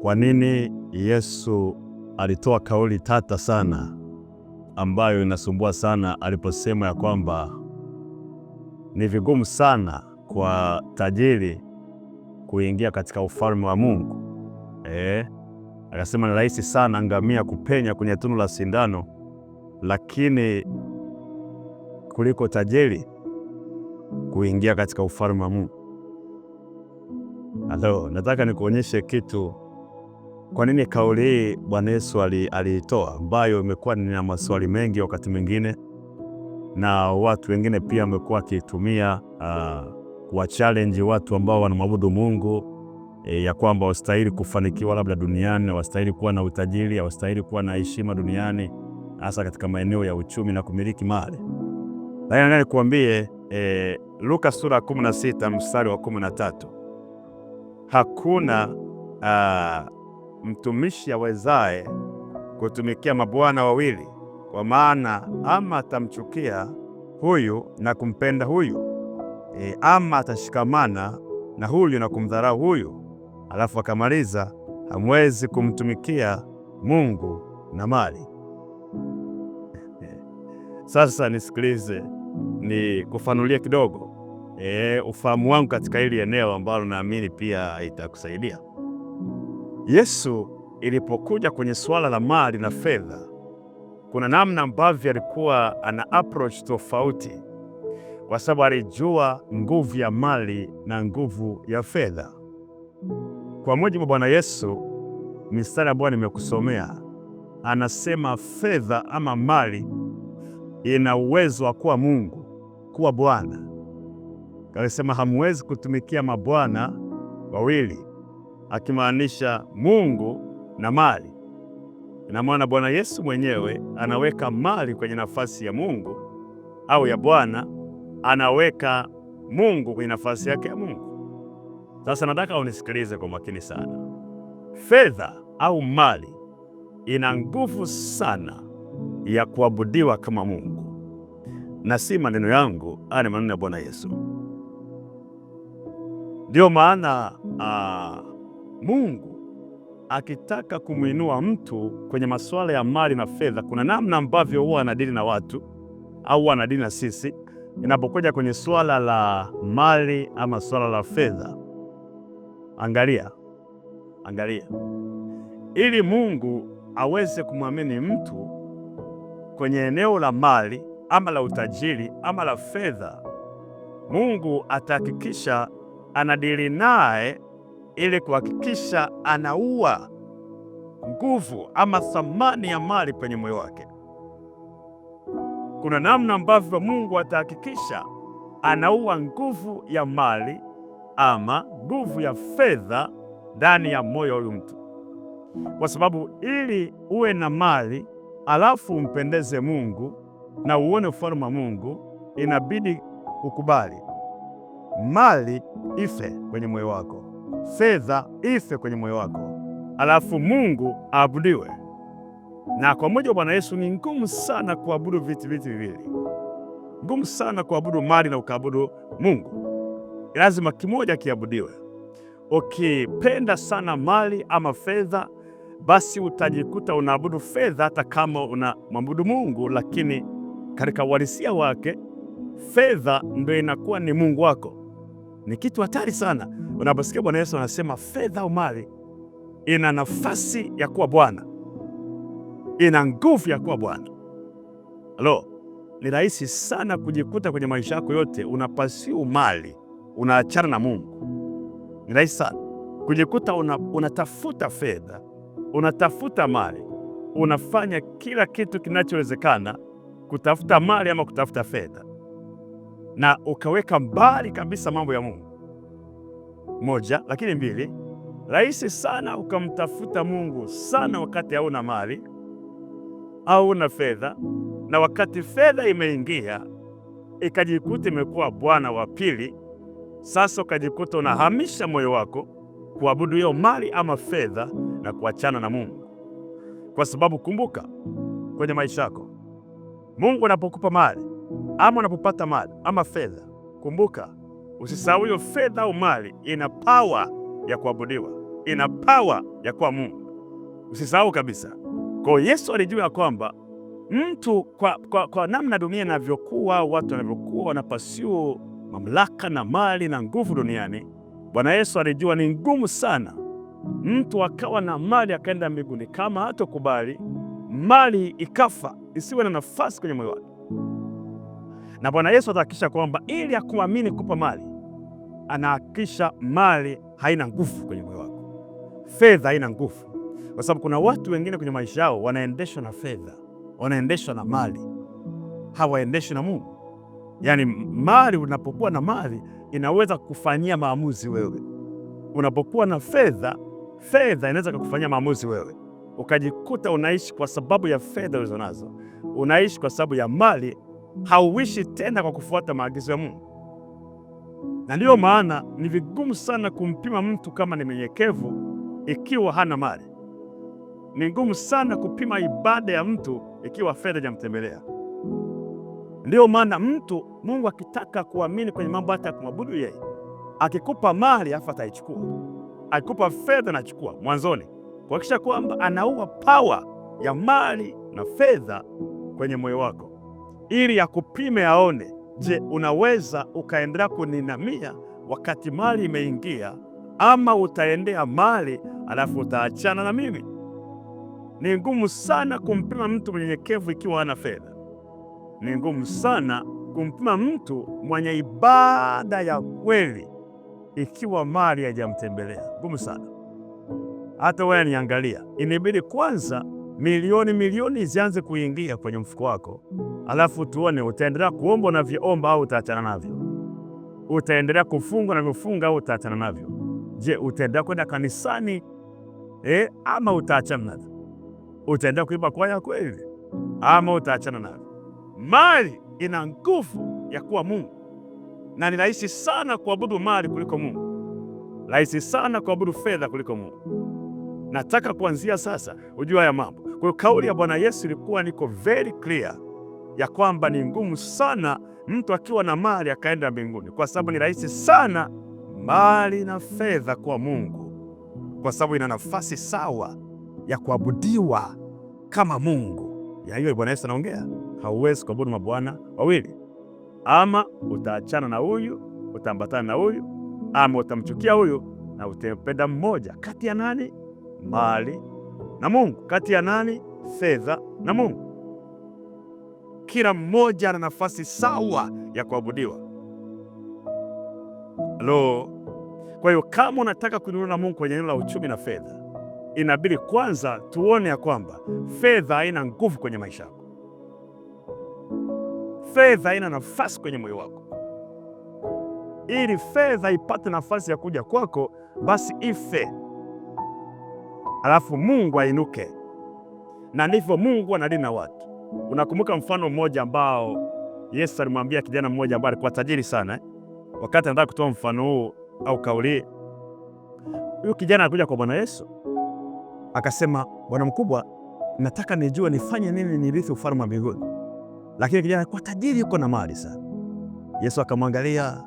Kwa nini Yesu alitoa kauli tata sana ambayo inasumbua sana aliposema ya kwamba ni vigumu sana kwa tajiri kuingia katika ufalme wa Mungu? Akasema ni rahisi sana ngamia kupenya kwenye tundu la sindano, lakini kuliko tajiri kuingia katika ufalme wa Mungu. Nataka nikuonyeshe kitu. Kwa nini kauli hii Bwana Yesu aliitoa, ambayo imekuwa na maswali mengi wakati mwingine, na watu wengine pia wamekuwa wakitumia kwa challenge watu ambao wanamwabudu Mungu, ya kwamba wastahili kufanikiwa labda duniani, wastahili kuwa na utajiri, wastahili kuwa na heshima duniani, hasa katika maeneo ya uchumi na kumiliki mali. Lakini nataka nikuambie Luka sura 16 mstari wa 13. Hakuna mtumishi awezaye kutumikia mabwana wawili, kwa maana ama atamchukia huyu na kumpenda huyu, ama atashikamana na huyu na kumdharau huyu. Alafu akamaliza, hamwezi kumtumikia Mungu na mali. Sasa nisikilize, ni kufanulia kidogo ufahamu wangu katika hili eneo ambalo naamini pia itakusaidia. Yesu ilipokuja kwenye swala la mali na fedha, kuna namna ambavyo alikuwa ana approach tofauti, kwa sababu alijua nguvu ya mali na nguvu ya fedha. Kwa mujibu wa Bwana Yesu, mistari ambayo nimekusomea, anasema fedha ama mali ina uwezo wa kuwa Mungu, kuwa Bwana. Alisema hamwezi kutumikia mabwana wawili, akimaanisha Mungu na mali. Ina maana Bwana Yesu mwenyewe anaweka mali kwenye nafasi ya Mungu, au ya Bwana anaweka Mungu kwenye nafasi yake ya Mungu. Sasa nataka unisikilize kwa makini sana. Fedha au mali ina nguvu sana ya kuabudiwa kama Mungu, na si maneno yangu, ni maneno ya Bwana Yesu. Ndio maana Mungu akitaka kumuinua mtu kwenye masuala ya mali na fedha, kuna namna ambavyo huwa anadili na watu au anadili na sisi inapokuja kwenye swala la mali ama swala la fedha. Angalia, ili Mungu aweze kumwamini mtu kwenye eneo la mali ama la utajiri ama la fedha, Mungu atahakikisha anadili naye ili kuhakikisha anaua nguvu ama thamani ya mali kwenye moyo wake. Kuna namna ambavyo Mungu atahakikisha anaua nguvu ya mali ama nguvu ya fedha ndani ya moyo wa mtu, kwa sababu ili uwe na mali alafu umpendeze Mungu na uone ufalme wa Mungu, inabidi ukubali mali ife kwenye moyo wako, fedha ife kwenye moyo wako, alafu Mungu aabudiwe. Na kwa mujibu wa Bwana Yesu, ni ngumu sana kuabudu vitu viwili. Ngumu sana kuabudu mali na ukaabudu Mungu. Lazima kimoja kiabudiwe. Ukipenda sana mali ama fedha, basi utajikuta unaabudu fedha hata kama unamwabudu Mungu, lakini katika uhalisia wake fedha ndio inakuwa ni Mungu wako. Ni kitu hatari sana unaposikia Bwana Yesu anasema fedha au mali ina nafasi ya kuwa Bwana, ina nguvu ya kuwa Bwana. Ni rahisi sana kujikuta kwenye maisha yako yote unapasiu mali, unaachana na Mungu. Ni rahisi sana kujikuta unatafuta fedha, unatafuta mali, unafanya kila kitu kinachowezekana kutafuta mali ama kutafuta fedha, na ukaweka mbali kabisa mambo ya Mungu. Moja, lakini mbili, rahisi sana ukamtafuta Mungu sana wakati hauna mali au una fedha, na wakati fedha imeingia ikajikuta imekuwa bwana wa pili. Sasa ukajikuta unahamisha moyo wako kuabudu hiyo mali ama fedha na kuachana na Mungu. Kwa sababu kumbuka, kwenye maisha yako Mungu anapokupa mali ama unapopata mali ama fedha, kumbuka usisahau hiyo fedha au mali ina power ya kuabudiwa. ina power ya kuwa Mungu. Usisahau kabisa. Kwa Yesu alijua ya kwamba mtu kwa namna dunia inavyokuwa, watu wanavyokuwa wanapasiu mamlaka na mali na nguvu duniani, Bwana Yesu alijua ni ngumu sana mtu akawa na mali akaenda mbinguni kama hatokubali mali ikafa isiwe na nafasi kwenye moyo wake. Na Bwana Yesu atahakikisha kwamba ili akuamini kupa mali, anahakikisha mali haina nguvu kwenye moyo wako, fedha haina nguvu. Kwa sababu kuna watu wengine kwenye maisha yao wanaendeshwa na fedha, wanaendeshwa na mali, hawaendeshwi na Mungu. Yaani mali, unapokuwa na mali inaweza kufanyia maamuzi wewe. Unapokuwa na fedha, fedha inaweza kukufanyia maamuzi wewe, ukajikuta unaishi kwa sababu ya fedha ulizonazo, unaishi kwa sababu ya mali, hauishi tena kwa kufuata maagizo ya Mungu. Na ndiyo maana ni vigumu sana kumpima mtu kama ni mnyenyekevu ikiwa hana mali. Ni ngumu sana kupima ibada ya mtu ikiwa fedha hajamtembelea. Ndiyo maana mtu, Mungu akitaka kuamini kwenye mambo hata kumwabudu yeye, akikupa mali afa ataichukua, akikupa fedha anachukua mwanzoni, kuhakikisha kwamba anaua pawa ya mali na fedha kwenye moyo wako, ili akupime aone, je, unaweza ukaendelea kuninamia wakati mali imeingia, ama utaendea mali alafu utaachana na mimi. Ni ngumu sana kumpima mtu mnyenyekevu ikiwa hana fedha. Ni ngumu sana kumpima mtu mwenye ibada ya kweli ikiwa mali haijamtembelea. Ngumu sana. Hata wewe niangalia, inabidi kwanza milioni zianze kuingia kwenye mfuko wako, alafu tuone utaendelea kuomba unavyoomba au utaachana navyo. Utaendelea kufunga unavyofunga au utaachana navyo. Je, utaendelea kwenda kanisani ama utaachana navyo? Utaendelea kuimba kwaya kweli ama utaachana navyo? Mali ina nguvu ya kuwa Mungu, na ni rahisi sana kuabudu mali kuliko Mungu, rahisi sana kuabudu fedha kuliko Mungu. Nataka kuanzia sasa ujue haya mambo. Kwa hiyo kauli ya Bwana Yesu ilikuwa niko very clear ya kwamba ni ngumu sana mtu akiwa na mali akaenda mbinguni, kwa sababu ni rahisi sana mali na fedha kuwa Mungu, kwa sababu ina nafasi sawa ya kuabudiwa kama Mungu. Ya hiyo Bwana Yesu anaongea. Hauwezi kuabudu mabwana wawili. Ama utaachana na huyu, utaambatana na huyu, ama utamchukia huyu na utampenda mmoja. Kati ya nani? Mali na Mungu. Kati ya nani? Fedha na Mungu. Kila mmoja ana nafasi sawa ya kuabudiwa. Halo. Kwa hiyo kama unataka kuinuliwa na Mungu kwenye eneo la uchumi na fedha, inabidi kwanza tuone ya kwamba fedha haina nguvu kwenye maisha yako. Fedha haina nafasi kwenye moyo wako. Ili fedha ipate nafasi ya kuja kwako, basi ife, alafu Mungu ainuke. Na ndivyo Mungu anadili na watu. Unakumbuka mfano mmoja ambao Yesu alimwambia kijana mmoja ambaye alikuwa tajiri sana. Wakati anataka kutoa mfano huu au kauli, huyu kijana alikuja kwa Bwana Yesu akasema, Bwana mkubwa, nataka nijue nifanye nini nirithi ufalme wa mbinguni. Lakini kijana alikuwa tajiri, yuko na mali sana. Yesu akamwangalia,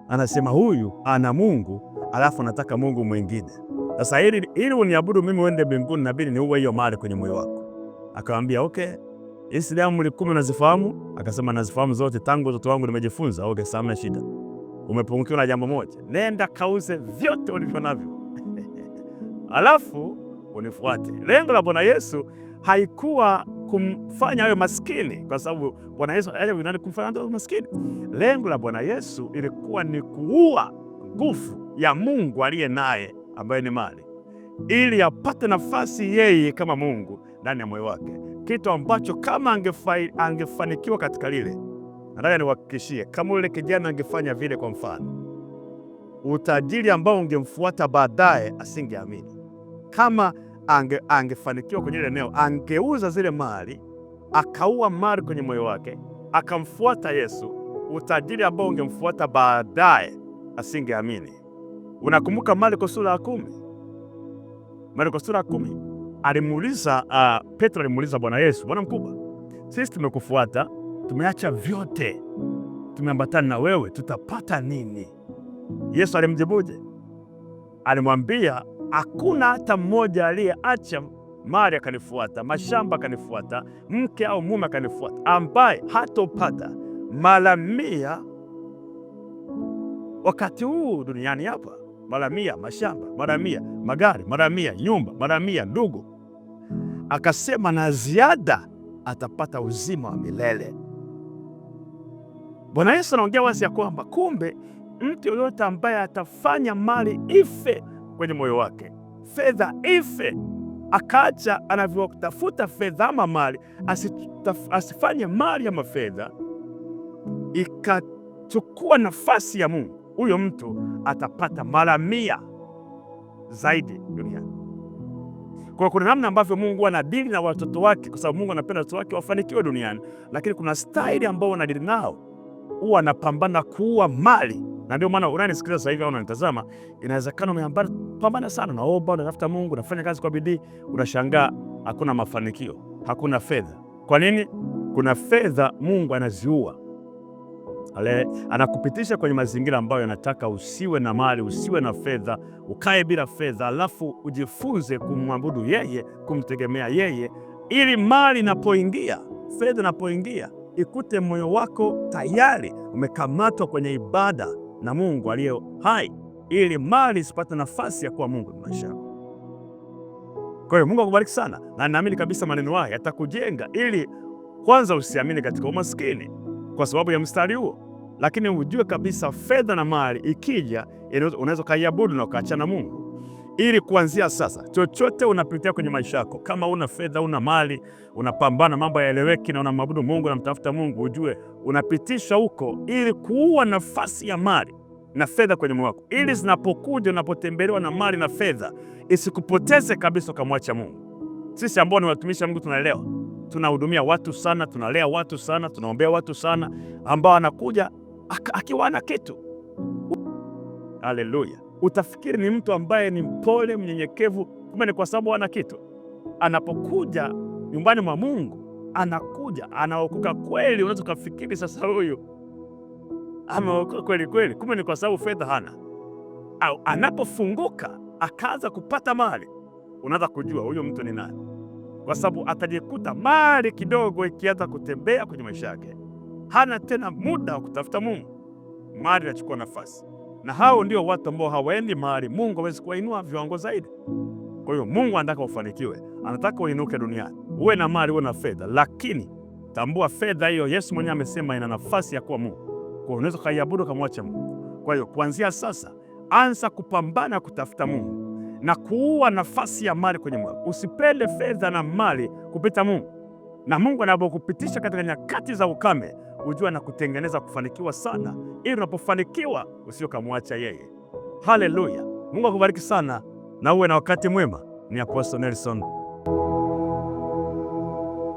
anasema huyu ana Mungu, alafu anataka Mungu mwingine. Sasa ili uniabudu mimi uende mbinguni, inabidi niuwe hiyo mali kwenye moyo wako. Akamwambia, okay, hizi amri 10 unazifahamu? Akasema, nazifahamu zote, tangu utoto wangu nimejifunza. Okay, hamna shida. Umepungukiwa na jambo moja, nenda kauze vyote ulivyo navyo alafu unifuate. Lengo la Bwana Yesu haikuwa kumfanya awe maskini, kwa sababu Bwana Yesu kumfanya awe maskini. Lengo la Bwana Yesu ilikuwa ni kuua nguvu ya Mungu aliye naye, ambaye ni mali, ili apate nafasi yeye kama Mungu ndani ya moyo wake, kitu ambacho kama angefanikiwa katika lile, nataka niwahakikishie, kama yule kijana angefanya vile, kwa mfano, utajiri ambao ungemfuata baadaye asingeamini. Kama angefanikiwa kwenye ile eneo, angeuza zile mali, akaua mali kwenye moyo wake, akamfuata Yesu, utajiri ambao ungemfuata baadaye asingeamini. Unakumbuka Marko sura ya 10? Marko sura ya 10 alimuuliza Petro alimuuliza Bwana Yesu, Bwana mkubwa, sisi tumekufuata, tumeacha vyote, tumeambatana na wewe, tutapata nini? Yesu alimjibuje? Alimwambia, hakuna hata mmoja aliyeacha mali akanifuata, mashamba akanifuata, mke au mume akanifuata, ambaye hatopata mara 100 wakati huu duniani hapa. Mara 100 mashamba, mara 100 magari, mara 100 nyumba, mara 100 ndugu. Akasema na ziada atapata uzima wa milele. Bwana Yesu anaongea wazi ya kwamba kumbe mtu yoyote ambaye atafanya mali ife kwenye moyo wake, fedha ife, akaacha anavyotafuta fedha ama mali, asifanye mali ama fedha ikachukua nafasi ya Mungu, huyo mtu atapata mara 100 zaidi duniani. Kwa kuna namna ambavyo Mungu anadili na watoto wake, kwa sababu Mungu anapenda watoto wake wafanikiwe duniani, lakini kuna staili ambao wanadili nao, huwa anapambana kuua mali. Na ndio maana unanisikiliza sasa hivi au unanitazama, inawezekana umepambana sana, naomba, unatafuta Mungu, unafanya kazi kwa bidii, unashangaa hakuna mafanikio, hakuna fedha. Kwa nini? Kuna fedha Mungu anaziua. Anakupitisha kwenye mazingira ambayo yanataka usiwe na mali, usiwe na fedha, ukae bila fedha, alafu ujifunze kumwabudu yeye, kumtegemea yeye, ili mali inapoingia, fedha inapoingia, ikute moyo wako tayari umekamatwa kwenye ibada na Mungu aliye hai, ili mali isipate nafasi ya kuwa Mungu maisha yako. Kwa hiyo Mungu akubariki sana, na naamini kabisa maneno haya yatakujenga, ili kwanza usiamini katika umaskini kwa sababu ya mstari huo, lakini ujue kabisa fedha na mali ikija, unaweza kaiabudu na ukaachana Mungu. Ili kuanzia sasa, chochote unapitia kwenye maisha yako, kama una fedha, una mali, unapambana mambo yaeleweki na unamwabudu Mungu na mtafuta Mungu, ujue unapitisha huko ili kuua nafasi ya mali na fedha kwenye moyo wako, ili zinapokuja, unapotembelewa na mali na fedha, isikupoteze kabisa ukamwacha Mungu. Sisi ambao ni watumishi wa Mungu tunaelewa, tunahudumia watu sana, tunalea watu sana, tunaombea watu sana, ambao anakuja akiwa ana kitu. Haleluya! Utafikiri ni mtu ambaye ni mpole, mnyenyekevu, kumbe ni kwa sababu ana kitu. Anapokuja nyumbani mwa Mungu, anakuja anaokoka kweli, unaweza kufikiri sasa huyu ameokoka kweli kweli, kumbe ni kwa sababu fedha hana. Au anapofunguka akaanza kupata mali, unaanza kujua huyo mtu ni nani, kwa sababu atajikuta mali kidogo ikianza kutembea kwenye maisha yake, hana tena muda wa kutafuta Mungu, mali inachukua nafasi. Na hao ndio watu ambao hawaendi mahali Mungu hawezi kuwainua viwango zaidi. Kwa hiyo Mungu anataka ufanikiwe, anataka uinuke duniani, uwe na mali, uwe na fedha, lakini tambua fedha hiyo Yesu mwenyewe amesema ina nafasi ya kuwa Mungu. Kwa hiyo unaweza kaiabudu kamwacha Mungu. Kwa hiyo kuanzia sasa, anza kupambana kutafuta Mungu na kuua nafasi ya mali kwenye moyo. Usipende fedha na mali kupita Mungu. Na Mungu anapokupitisha katika nyakati za ukame, ujua na kutengeneza kufanikiwa sana, ili unapofanikiwa usio kamwacha yeye. Haleluya! Mungu akubariki sana na uwe na wakati mwema. Ni Apostle Nelson.